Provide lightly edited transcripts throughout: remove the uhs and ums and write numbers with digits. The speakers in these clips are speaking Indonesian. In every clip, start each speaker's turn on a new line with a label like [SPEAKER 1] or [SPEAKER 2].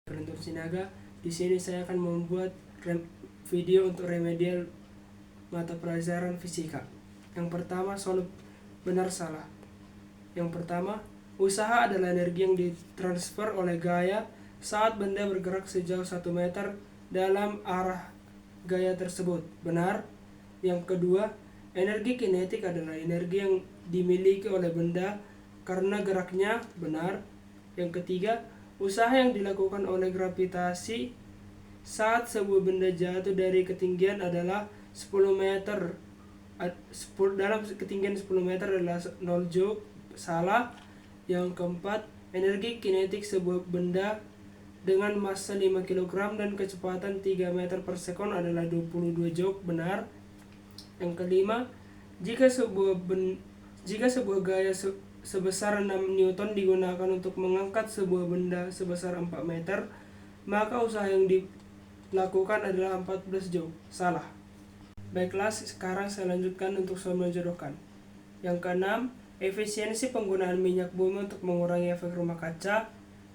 [SPEAKER 1] Beruntung Sinaga. Di sini saya akan membuat video untuk remedial mata pelajaran fisika. Yang pertama, solve benar salah. Yang pertama, usaha adalah energi yang ditransfer oleh gaya saat benda bergerak sejauh 1 meter dalam arah gaya tersebut. Benar. Yang kedua, energi kinetik adalah energi yang dimiliki oleh benda karena geraknya. Benar. Yang ketiga, usaha yang dilakukan oleh gravitasi saat sebuah benda jatuh dari ketinggian adalah 10 meter. Dalam ketinggian 10 meter adalah 0 joule. Salah. Yang keempat, energi kinetik sebuah benda dengan massa 5 kg dan kecepatan 3 meter per sekon adalah 22 joule. Benar. Yang kelima, jika sebuah gaya sebesar 6 Newton digunakan untuk mengangkat sebuah benda sebesar 4 meter, maka usaha yang dilakukan adalah 14 joule. Salah. Baiklah, sekarang saya lanjutkan untuk soal menjodohkan. Yang keenam, efisiensi penggunaan minyak bumi untuk mengurangi efek rumah kaca,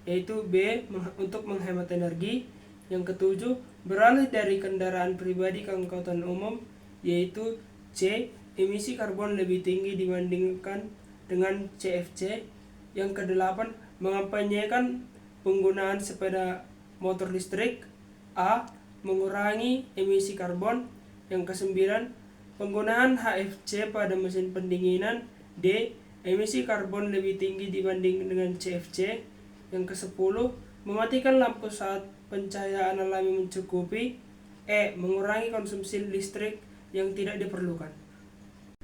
[SPEAKER 1] yaitu B. Untuk menghemat energi. Yang ketujuh, beralih dari kendaraan pribadi ke angkutan umum, yaitu C. Emisi karbon lebih tinggi dibandingkan dengan CFC. Yang kedelapan, mengampanyekan penggunaan sepeda motor listrik, A. Mengurangi emisi karbon. Yang kesembilan, penggunaan HFC pada mesin pendinginan, D. Emisi karbon lebih tinggi dibanding dengan CFC. Yang kesepuluh, mematikan lampu saat pencahayaan alami mencukupi, E. Mengurangi konsumsi listrik yang tidak diperlukan.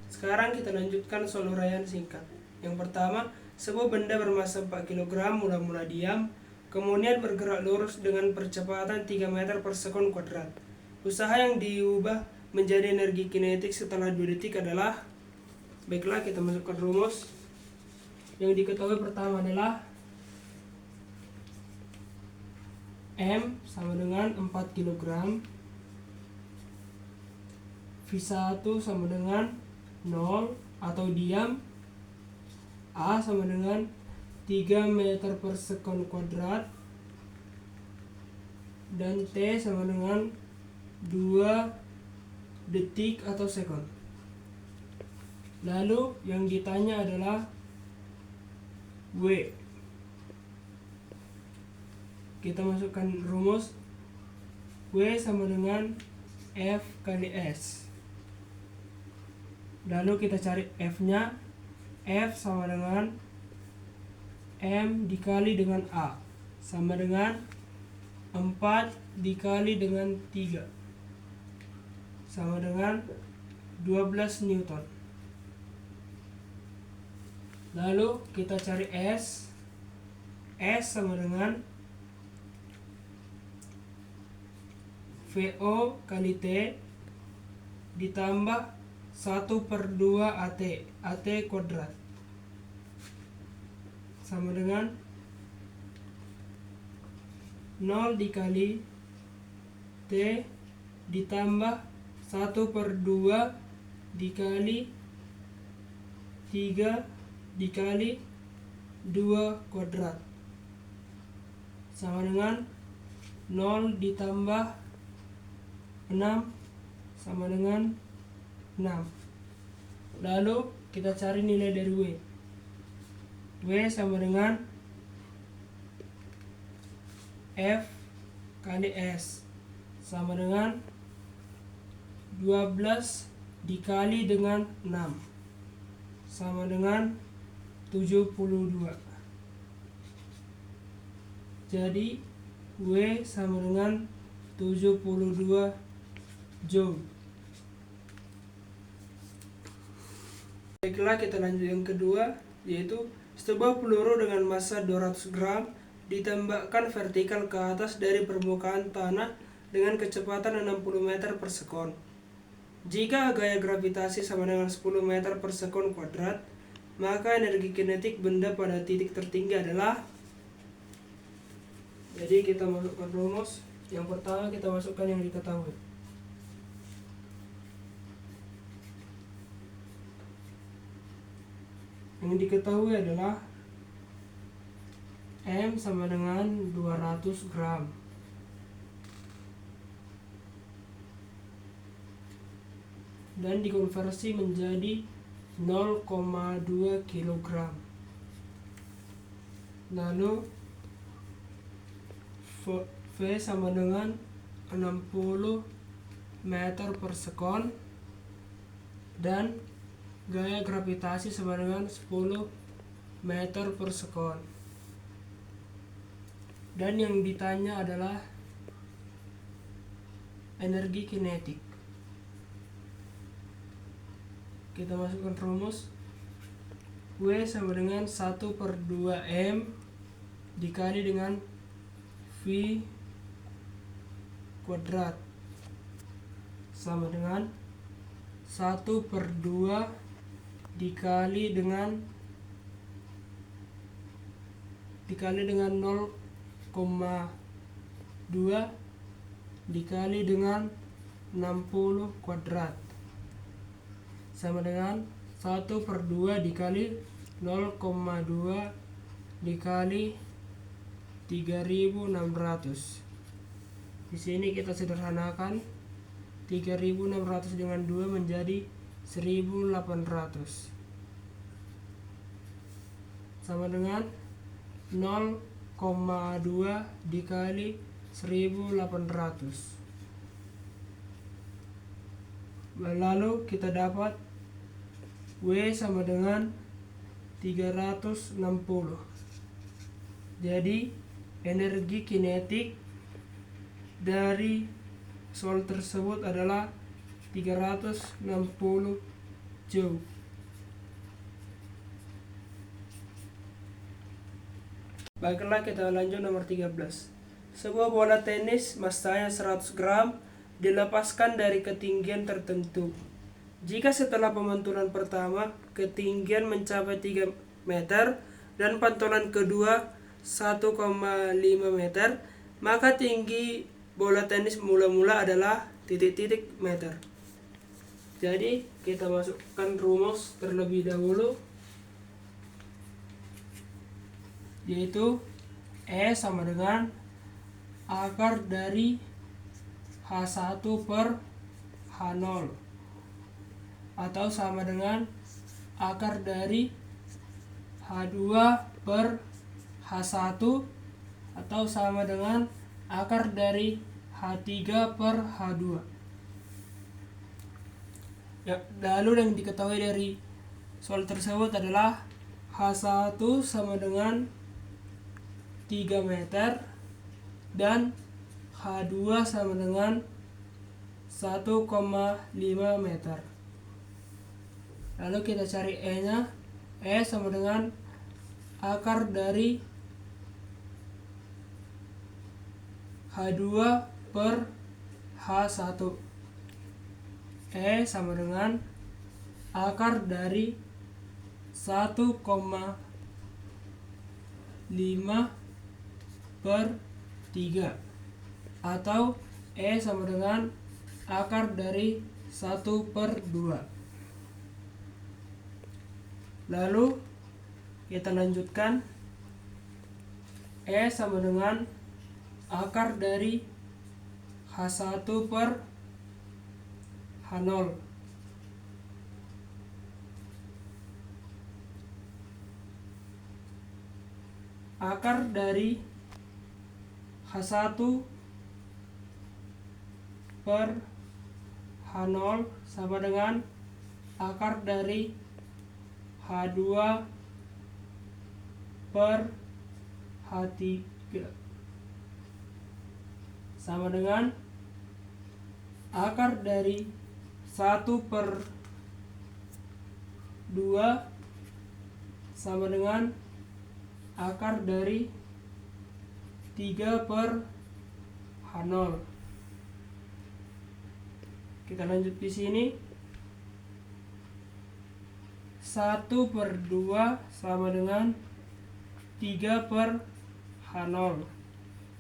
[SPEAKER 1] Sekarang kita lanjutkan soal uraian singkat. Yang pertama, sebuah benda bermassa 4 kg mula-mula diam, kemudian bergerak lurus dengan percepatan 3 meter per sekon kuadrat. Usaha yang diubah menjadi energi kinetik setelah 2 detik adalah. Baiklah, kita masukkan rumus. Yang diketahui pertama adalah M sama dengan 4 kg, V1 sama dengan 0 atau diam, A sama dengan 3 meter per sekon kuadrat, dan T sama dengan 2 detik atau sekon. Lalu yang ditanya adalah W. Kita masukkan rumus. W sama dengan F kali S. Lalu kita cari F-nya. F sama dengan M dikali dengan A, sama dengan 4 dikali dengan 3, sama dengan 12 Newton. Lalu kita cari S. S sama dengan VO kali T ditambah 1/2 AT, AT kuadrat, sama dengan 0 dikali T ditambah 1/2 dikali 3 dikali 2 kuadrat, sama dengan 0 ditambah 6 sama dengan 6. Lalu kita cari nilai dari W. W sama dengan F kali S, sama dengan 12 dikali dengan 6, sama dengan 72. Jadi W sama dengan 72 joule. Baiklah, kita lanjut yang kedua, yaitu sebuah peluru dengan massa 200 gram ditembakkan vertikal ke atas dari permukaan tanah dengan kecepatan 60 meter per sekon. Jika gaya gravitasi sama dengan 10 meter per sekon kuadrat, maka energi kinetik benda pada titik tertinggi adalah. Jadi kita masukkan rumus. Yang pertama kita masukkan yang diketahui. Yang diketahui adalah M sama dengan 200 gram. Dan dikonversi menjadi 0,2 kg. Lalu V sama dengan 60 meter per sekon dan gaya gravitasi sama dengan 10 meter per sekon. Dan yang ditanya adalah energi kinetik. Kita masukkan rumus. W sama dengan 1/2M dikali dengan V kuadrat sama dengan 1/2 dikali dengan 0,2 dikali dengan 60 kuadrat sama dengan 1/2 dikali 0,2 dikali 3600. Di sini kita sederhanakan 3600 dengan 2 menjadi 1800 sama dengan 0,2 dikali 1800. Lalu kita dapat W sama dengan 360. Jadi energi kinetik dari soal tersebut adalah 360 Joule. Baiklah, kita lanjut nomor 13. Sebuah bola tenis masanya 100 gram dilepaskan dari ketinggian tertentu. Jika setelah pemantulan pertama ketinggian mencapai 3 meter dan pantulan kedua 1,5 meter, maka tinggi bola tenis mula-mula adalah titik-titik meter. Jadi kita masukkan rumus terlebih dahulu, yaitu E sama dengan akar dari H1 per H0 atau sama dengan akar dari H2 per H1 atau sama dengan akar dari H3 per H2. Lalu yang diketahui dari soal tersebut adalah H1 sama dengan 3 meter dan H2 sama dengan 1,5 meter. Lalu kita cari E-nya. E sama dengan akar dari H2 per H1. E sama dengan akar dari 1,5 per 3 atau E sama dengan akar dari 1 per 2. Lalu kita lanjutkan. E sama dengan akar dari H1 per H0. Akar dari H1 per H0 sama dengan akar dari H2 per H3 sama dengan akar dari 1 per 2 sama dengan akar dari 3 per H0. Kita lanjut di sini. 1 per 2 sama dengan 3 per H0.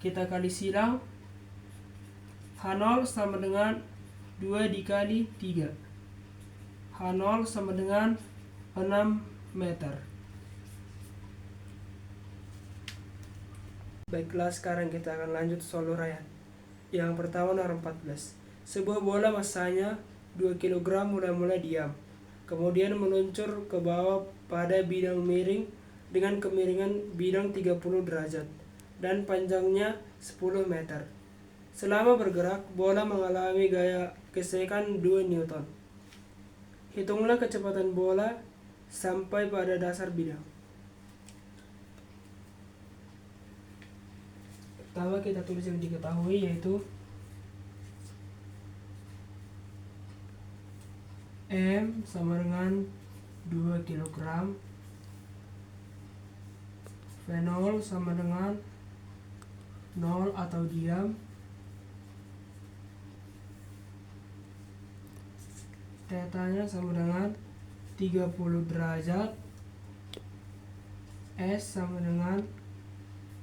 [SPEAKER 1] Kita kali silang. H0 sama dengan 2 dikali 3. H0 sama dengan 6 meter. Baiklah, sekarang kita akan lanjut soal uraian. Yang pertama nomor 14. Sebuah bola masanya 2 kg mula-mula diam, kemudian meluncur ke bawah pada bidang miring dengan kemiringan bidang 30 derajat dan panjangnya 10 meter. Selama bergerak, bola mengalami gaya gesekan 2 Newton. Hitunglah kecepatan bola sampai pada dasar bidang. Pertama kita tulis yang diketahui, yaitu M sama dengan 2 kg, V0 sama dengan 0 atau diam, tetanya sama dengan 30 derajat, S sama dengan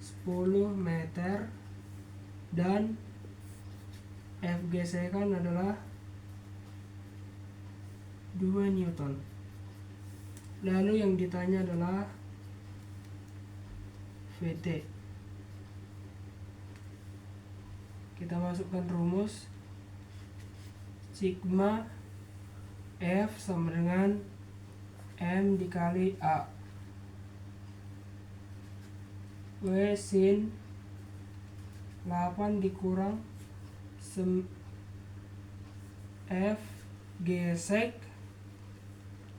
[SPEAKER 1] 10 meter, dan F gesekan adalah 2 Newton. Lalu yang ditanya adalah VT. Kita masukkan rumus sigma F sama dengan M dikali A. W sin 8 dikurang F gesek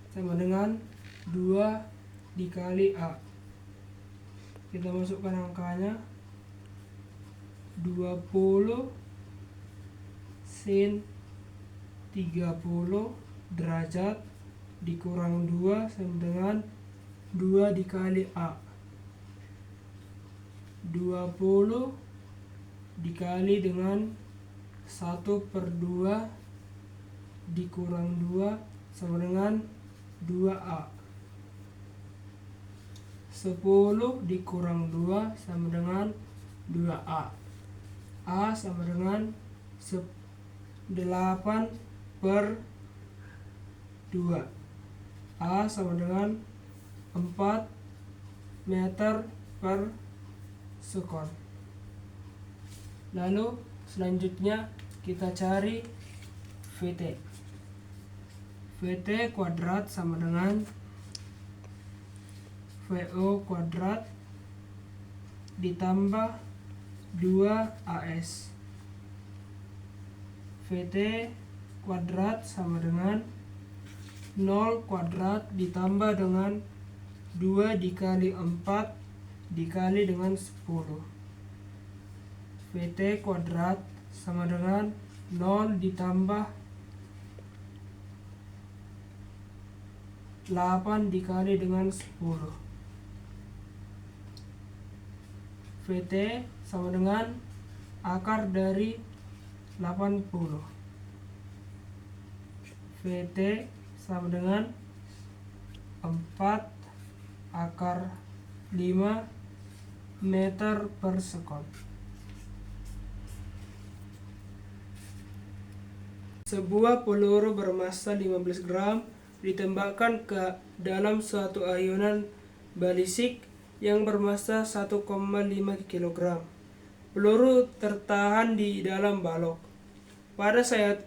[SPEAKER 1] sama dengan 2 dikali A. Kita masukkan angkanya, 20 sin 30 derajat dikurang 2 sama dengan 2 dikali A. 20 dikali dengan 1/2 dikurang 2 sama dengan 2A. 10 dikurang 2 sama dengan 2A. A sama dengan 8/2. A sama dengan 4 meter per sekon. Lalu selanjutnya kita cari VT. VT kuadrat sama dengan VO kuadrat ditambah 2AS. VT kuadrat sama dengan 0 kuadrat ditambah dengan 2 dikali 4 dikali dengan 10. VT kuadrat sama dengan 0 ditambah 8 dikali dengan 10. VT sama dengan akar dari 80. VT sama dengan 4 akar 5 meter per sekon. Sebuah peluru bermassa 15 gram ditembakkan ke dalam suatu ayunan balistik yang bermassa 1,5 kg. Peluru tertahan di dalam balok. Pada saat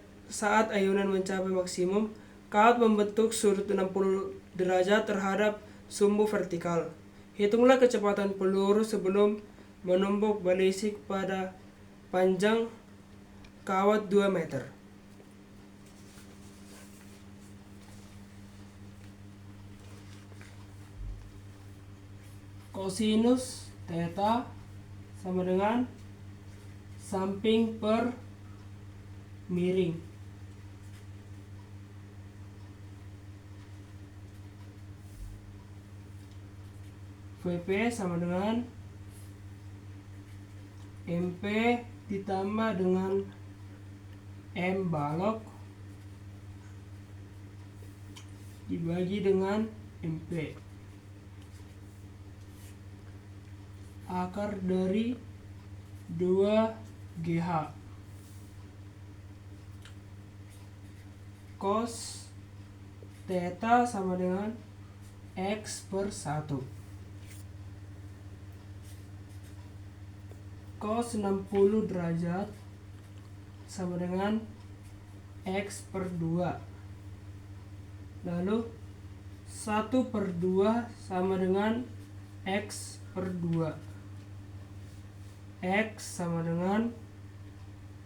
[SPEAKER 1] ayunan mencapai maksimum, kawat membentuk sudut 60 derajat terhadap sumbu vertikal. Hitunglah kecepatan peluru sebelum menumbuk balistik pada panjang kawat 2 meter. Kosinus theta sama dengan samping per miring. VP sama dengan MP ditambah dengan M balok dibagi dengan MP. Akar dari 2GH. Cos theta sama dengan X per 1. cos 60 derajat sama dengan X per 2. Lalu 1/2 sama dengan X per 2. X sama dengan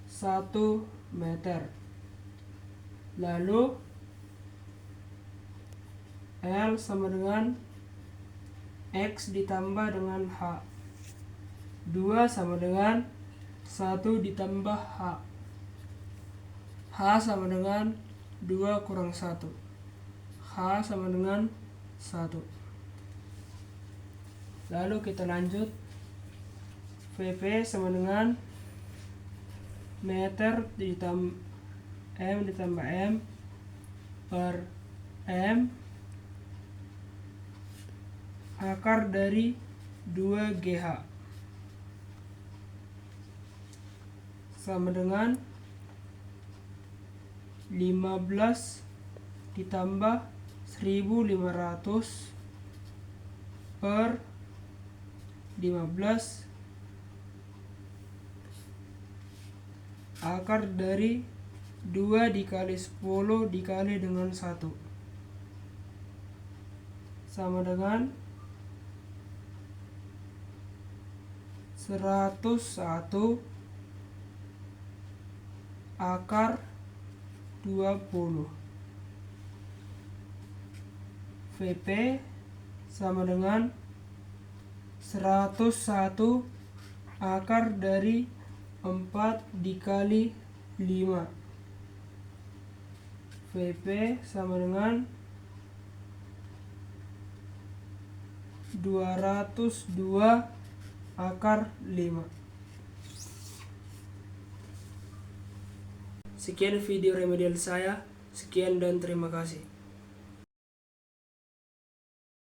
[SPEAKER 1] 1 meter. Lalu L sama dengan X ditambah dengan H. 2 sama dengan 1 ditambah H. H sama dengan 2 kurang 1. H sama dengan 1. Lalu kita lanjut. VP sama dengan meter ditambah M ditambah M per M akar dari 2GH sama dengan 15 ditambah 1500 per 15 akar dari 2 dikali 10 dikali dengan 1 sama dengan 101 akar 20. VP sama dengan 101 akar dari 4 dikali 5. VP sama dengan 202 akar 5. Sekian video remedial saya. Sekian dan terima kasih.